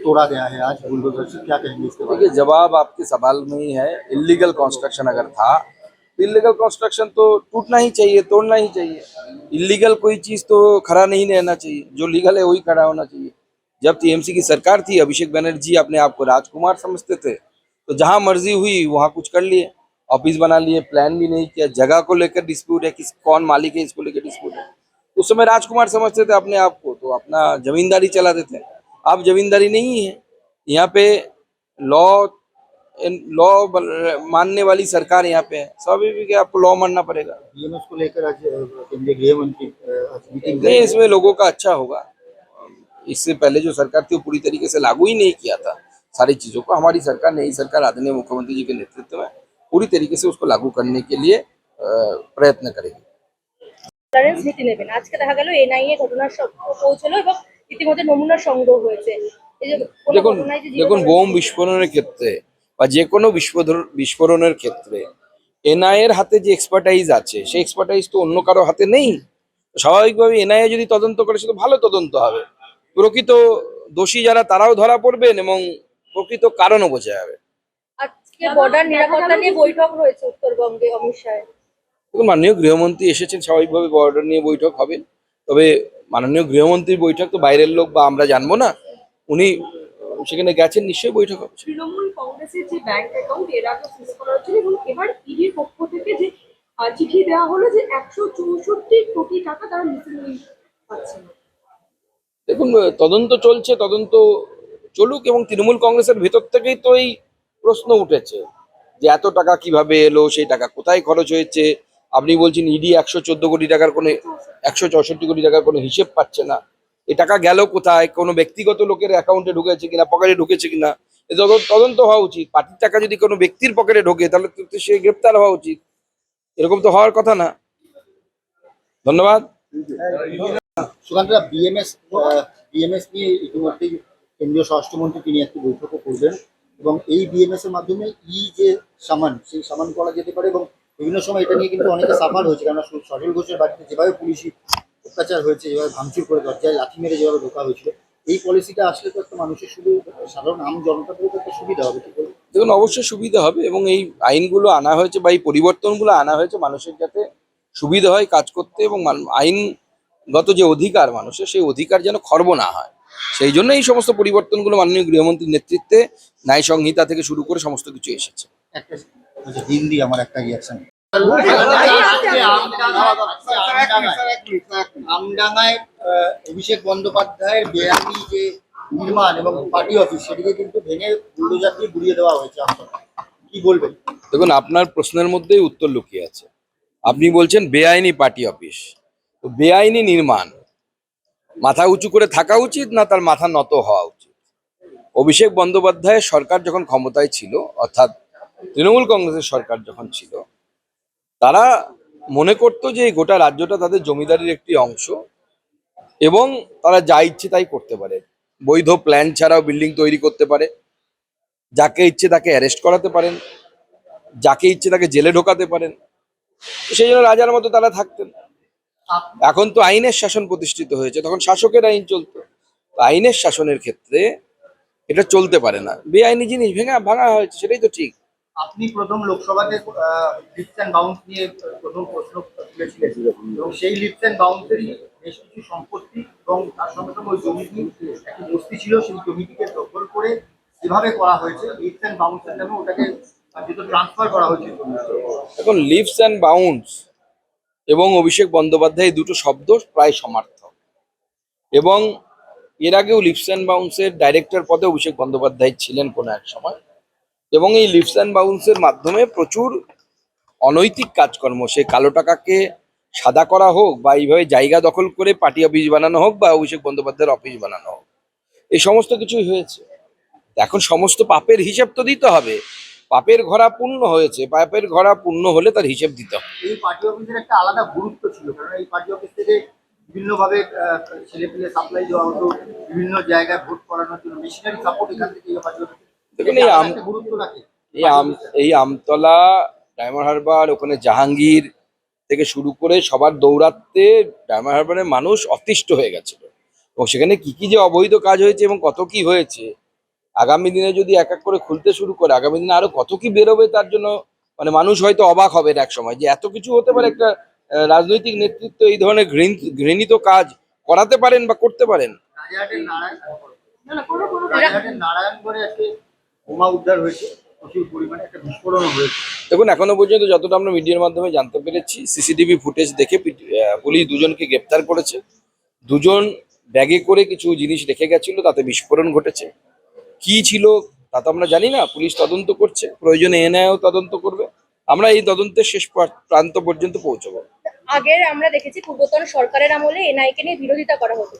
तोड़ा गया है आज बुलडोजर से, क्या कहेंगे इसके बारे देखिए, जवाब आपके सवाल में ही है। इलीगल कंस्ट्रक्शन अगर था, इलीगल कंस्ट्रक्शन तो टूटना ही चाहिए, तोड़ना ही चाहिए। इलीगल कोई चीज तो खड़ा नहीं रहना चाहिए, जो लीगल है वही खड़ा होना चाहिए। जब टीएमसी की सरकार थी, अभिषेक बनर्जी अपने आप को राजकुमार समझते थे, तो जहां मर्जी हुई वहां कुछ कर लिए, ऑफिस बना लिए, प्लान भी नहीं किया। जगह को लेकर डिस्प्यूट है, किस कौन मालिक है इसको लेकर डिस्प्यूट है। उस समय राजकुमार समझते थे अपने आप को, तो अपना जमींदारी चलाते थे। अब जमींदारी नहीं है यहाँ पे। लॉ लॉ मानने वाली सरकार यहाँ पे है, स्वाभाविक है आपको लॉ मानना पड़ेगा। बीएमएस को लेकर आज केंद्रीय गृह मंत्री आज मीटिंग नहीं, इसमें लोगों का अच्छा होगा। इससे पहले जो सरकार थी वो पूरी तरीके से लागू ही नहीं किया था सारी चीजों को। हमारी सरकार, नई सरकार आदरणीय मुख्यमंत्री जी के नेतृत्व में पूरी तरीके से उसको लागू करने के लिए प्रयत्न करेगी। ক্লিয়ারেন্স নীতি নেবেন। আজকে দেখা গেল এনআইএ ঘটনার পৌঁছলো এবং ইতিমধ্যে নমুনা সংগ্রহ হয়েছে। এই যে কোনো দেখুন ঘটনায় যে দেখুন বোম বিস্ফোরণের ক্ষেত্রে বা যে কোনো বিস্ফোরণের ক্ষেত্রে এনআইএর হাতে যে এক্সপার্টাইজ আছে, সেই এক্সপার্টাইজ তো অন্য কারো হাতে নেই। স্বাভাবিকভাবে এনআইএ যদি তদন্ত করে, সেটা ভালো তদন্ত হবে। প্রকৃত দোষী যারা তারাও ধরা পড়বেন এবং প্রকৃত কারণও বোঝা যাবে। আজকে বর্ডার নিরাপত্তা নিয়ে বৈঠক রয়েছে উত্তরবঙ্গে অমিত শাহের। দেখুন, মাননীয় গৃহমন্ত্রী এসেছেন, স্বাভাবিকভাবে বর্ডার নিয়ে বৈঠক হবে। তবে মাননীয় গৃহমন্ত্রীর বৈঠক তো বাইরের লোক বা আমরা জানবো না। উনি সেখানে গেছেন, নিশ্চয়ই বৈঠক হবে। তৃণমূল কংগ্রেসের যে ব্যাংক অ্যাকাউন্ট এর আগে সিজ করা হয়েছিল এবং এবার ইডির পক্ষ থেকে যে চিঠি দেওয়া হলো যে 164 কোটি টাকা তারা মিসিং পাচ্ছে না। দেখুন, তদন্ত চলছে, তদন্ত চলুক। এবং তৃণমূল কংগ্রেসের ভেতর থেকেই তো এই প্রশ্ন উঠেছে যে এত টাকা কিভাবে এলো, সেই টাকা কোথায় খরচ হয়েছে। আপনি বলছেন ইডি 114 কোটি টাকার কোনো 164 কোটি টাকার কোনো হিসেব পাচ্ছে না। এই টাকা গেল কোথায়, কোনো ব্যক্তিগত লোকের অ্যাকাউন্টে ঢুকেছে কিনা, পকেটে ঢুকেছে কিনা, এ তদন্ত হওয়া উচিত। পার্টির টাকা যদি কোনো ব্যক্তির পকেটে ঢোকে, তাহলে তো সে গ্রেপ্তার হওয়া উচিত। এরকম তো হওয়ার কথা না। ধন্যবাদ। সুকান্তদা, বিএমএস নিয়ে ইতিমধ্যেই কেন্দ্রীয় স্বরাষ্ট্রমন্ত্রী তিনি একটি বৈঠকও করবেন এবং এই বিএমএস এর মাধ্যমে যে সামান, সেই সামান করা যেতে পারে। এবং বিভিন্ন সময় এটা নিয়ে কিন্তু অনেকে সাফার হয়েছে, কেননা সজল ঘোষের বাড়িতে যেভাবে পুলিশি অত্যাচার হয়েছে, যেভাবে ভাঙচুর করে দরজায় লাথি মেরে যেভাবে ঢোকা হয়েছিল, এই পলিসিটা আসলে তো একটা মানুষের শুধু সাধারণ আম জনতাদের একটা সুবিধা হবে। ঠিক বলুন। দেখুন, অবশ্যই সুবিধা হবে। এবং এই আইনগুলো আনা হয়েছে বা এই পরিবর্তনগুলো আনা হয়েছে মানুষের যাতে সুবিধা হয় কাজ করতে, এবং আইনগত যে অধিকার মানুষের, সেই অধিকার যেন খর্ব না হয়, সেই জন্য এই সমস্ত পরিবর্তনগুলো মাননীয় গৃহমন্ত্রীর নেতৃত্বে ন্যায় সংহিতা থেকে শুরু করে সমস্ত কিছু এসেছে। একটা হিন্দি আমার একটা রিয়াকশন। আমডাঙ্গায় অভিষেক বন্দ্যোপাধ্যায়ের বেআইনি যে নির্মাণ এবং পার্টি অফিস, সেটিকে কিন্তু ভেঙে বুলডোজার দিয়ে গুড়িয়ে দেওয়া হয়েছে। আপনারা কি বলবেন? দেখুন, আপনার প্রশ্নের মধ্যেই উত্তর লুকিয়ে আছে। আপনি বলছেন বেআইনি পার্টি অফিস, তো বেআইনি নির্মাণ মাথা উঁচু করে থাকা উচিত না তার মাথা নত হওয়া উচিত? অভিষেক বন্দ্যোপাধ্যায়ের সরকার যখন ক্ষমতায় ছিল, অর্থাৎ তৃণমূল কংগ্রেসের সরকার যখন ছিল, তারা মনে করতো যে এই গোটা রাজ্যটা তাদের জমিদারির একটি অংশ এবং তারা যা ইচ্ছে তাই করতে পারে। বৈধ প্ল্যান ছাড়াও বিল্ডিং তৈরি করতে পারে, যাকে ইচ্ছে তাকে অ্যারেস্ট করাতে পারেন, যাকে ইচ্ছে তাকে জেলে ঢোকাতে পারেন। সেই জন্য রাজার মতো তারা থাকতেন। এখন তো আইনের শাসন প্রতিষ্ঠিত হয়েছে, তখন শাসকের আইন চলতো। আইনের শাসনের ক্ষেত্রে এটা চলতে পারে না। বেআইনি জিনিস ভাঙা হয়েছে, সেটাই তো ঠিক। আপনি প্রথম লোকসভাতে লিফট অ্যান্ড বাউন্স নিয়ে প্রথম প্রশ্ন তুলেছিলেন এবং সেই লিফট অ্যান্ড বাউন্সেরই বেশ কিছু সম্পত্তি এবং তার সঙ্গে সঙ্গে ওই জমিটি একটি বস্তি ছিল, সেই জমিটিকে দখল করে যেভাবে করা হয়েছে লিফট অ্যান্ড বাউন্সের নামে ওটাকে যেহেতু ট্রান্সফার করা হয়েছে। এখন লিফটস অ্যান্ড বাউন্ডস এবং অভিষেক বন্দ্যোপাধ্যায় দুটো শব্দ প্রায় সমার্থক। এবং এর আগেও লিফটস অ্যান্ড বাউন্সের ডাইরেক্টর পদে অভিষেক বন্দ্যোপাধ্যায় ছিলেন কোনো এক সময়। এবং এই লিফটস অ্যান্ড বাউন্সের মাধ্যমে প্রচুর অনৈতিক কাজকর্ম, সে কালো টাকাকে সাদা করা হোক বা এইভাবে জায়গা দখল করে পার্টি অফিস বানানো হোক বা অভিষেক বন্দ্যোপাধ্যায়ের অফিস বানানো হোক, এই সমস্ত কিছুই হয়েছে। এখন সমস্ত পাপের হিসাব তো দিতে হবে। পাপের ঘোড়া পূর্ণ হয়েছে, পাপের ঘোড়া পূর্ণ হলে তার হিসেব দিতে হবে। এই পার্টি অফিসের একটা আলাদা গুরুত্ব ছিল, কারণ এই পার্টি অফিস থেকে বিভিন্নভাবে ছেলেপিলে সাপ্লাই দেওয়া হতো, বিভিন্ন জায়গায় ভোট করানোর জন্য মেশিনারি সাপোর্ট এখান থেকে পার্টি অফিস দেখুন, গুরুত্ব রাখে। এই আমতলা, ডায়মন্ড হারবার, ওখানে জাহাঙ্গীর থেকে শুরু করে সবার দৌড়াতে ডায়মন্ড হারবারের মানুষ অতিষ্ঠ হয়ে গেছিল। এবং সেখানে কি কি যে অবৈধ কাজ হয়েছে এবং কত কি হয়েছে, আগামী দিনে যদি এক এক করে খুলতে শুরু করে আগামী দিনে আরো কত কি বেরোবে তার জন্য মানে মানুষ হয়তো অবাক হবে এক সময় যে এত কিছু হতে পারে একটা রাজনৈতিক নেতৃত্ব এই ধরনের ঘৃণিত কাজ করাতে পারেন বা করতে পারেন। রাজারহাটের নারায়ণ না না কোনো কোনো রাজারহাটের নারায়ণগড়ে আজকে বোমা উদ্ধার হয়েছে, প্রচুর পরিমাণে একটা বিস্ফোরণও হয়েছে। দেখুন এখনো পর্যন্ত যতটা আমরা মিডিয়ার মাধ্যমে জানতে পেরেছি সিসিটিভি ফুটেজ দেখে পুলিশ দুজনকে গ্রেপ্তার করেছে। দুজন ব্যাগে করে কিছু জিনিস রেখে গেছিল, তাতে বিস্ফোরণ ঘটেছে। কি ছিল তা তো আমরা জানি না, পুলিশ তদন্ত করছে, প্রয়োজনে এনআইও তদন্ত করবে। আমরা এই তদন্তের শেষ প্রান্ত পর্যন্ত পৌঁছবো। আগের আমরা দেখেছি পূর্বতন সরকারের আমলে এনআইকে নিয়ে বিরোধিতা করা হতো,